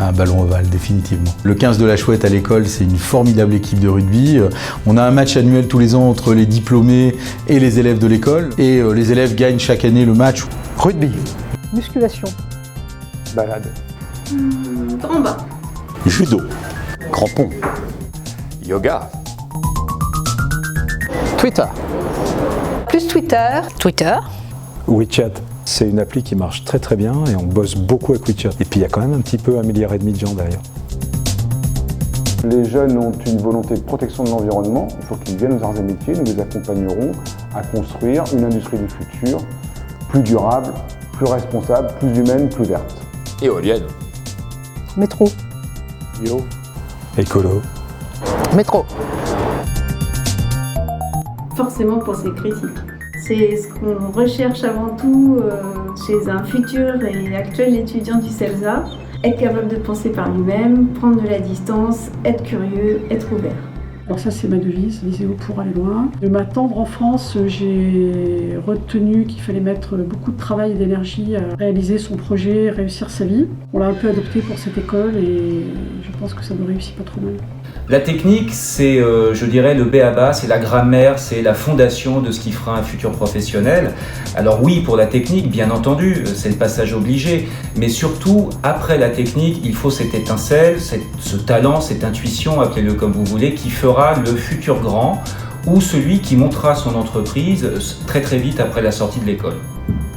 un ballon ovale, définitivement. Le 15 de la Chouette à l'école, c'est une formidable équipe de rugby. On a un match annuel tous les ans entre les diplômés et les élèves de l'école. Et les élèves gagnent chaque année le match. Rugby. Musculation. Balade. Combat. Judo. Crampon. Yoga. Twitter. Plus Twitter. Twitter. WeChat. C'est une appli qui marche très très bien et on bosse beaucoup avec WeChat. Et puis il y a quand même un petit peu 1,5 milliard de gens derrière. Les jeunes ont une volonté de protection de l'environnement. Il faut qu'ils viennent aux arts et métiers. Nous les accompagnerons à construire une industrie du futur plus durable, plus responsable, plus humaine, plus verte. Éolienne. Métro. Bio. Écolo. Métro. Forcément pensée critique. C'est ce qu'on recherche avant tout chez un futur et actuel étudiant du CELSA. Être capable de penser par lui-même, prendre de la distance, être curieux, être ouvert. Alors ça c'est ma devise, Viséo pour aller loin. De ma tendre enfance, j'ai retenu qu'il fallait mettre beaucoup de travail et d'énergie à réaliser son projet, réussir sa vie. On l'a un peu adopté pour cette école et je pense que ça ne réussit pas trop mal. La technique, c'est, je dirais, le b.a.-ba, c'est la grammaire, c'est la fondation de ce qui fera un futur professionnel. Alors oui, pour la technique, bien entendu, c'est le passage obligé, mais surtout, après la technique, il faut cette étincelle, ce talent, cette intuition, appelez-le comme vous voulez, qui fera le futur grand ou celui qui montera son entreprise très très vite après la sortie de l'école.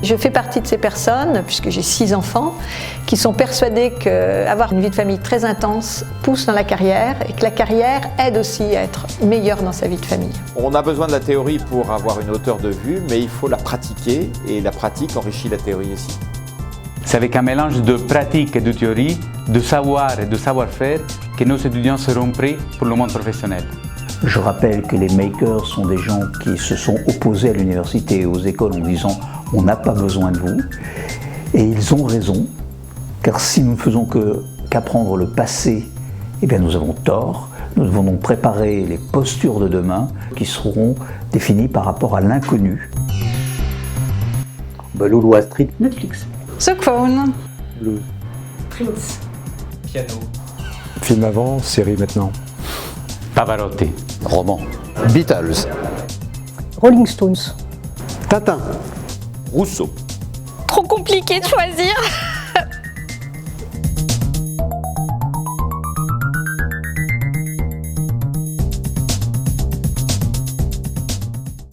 Je fais partie de ces personnes, puisque j'ai 6 enfants, qui sont persuadées qu'avoir une vie de famille très intense pousse dans la carrière et que la carrière aide aussi à être meilleure dans sa vie de famille. On a besoin de la théorie pour avoir une hauteur de vue, mais il faut la pratiquer et la pratique enrichit la théorie aussi. C'est avec un mélange de pratique et de théorie, de savoir et de savoir-faire que nos étudiants seront prêts pour le monde professionnel. Je rappelle que les makers sont des gens qui se sont opposés à l'université et aux écoles en disant « on n'a pas besoin de vous ». Et ils ont raison, car si nous ne faisons qu'apprendre le passé, eh bien nous avons tort. Nous devons donc préparer les postures de demain qui seront définies par rapport à l'inconnu. Balou Wall Street. Netflix. Sockphone. Blues. Prince. Piano. Film avant, série maintenant. Pavarotti. Roman. Beatles. Rolling Stones. Tintin. Rousseau. Trop compliqué de choisir.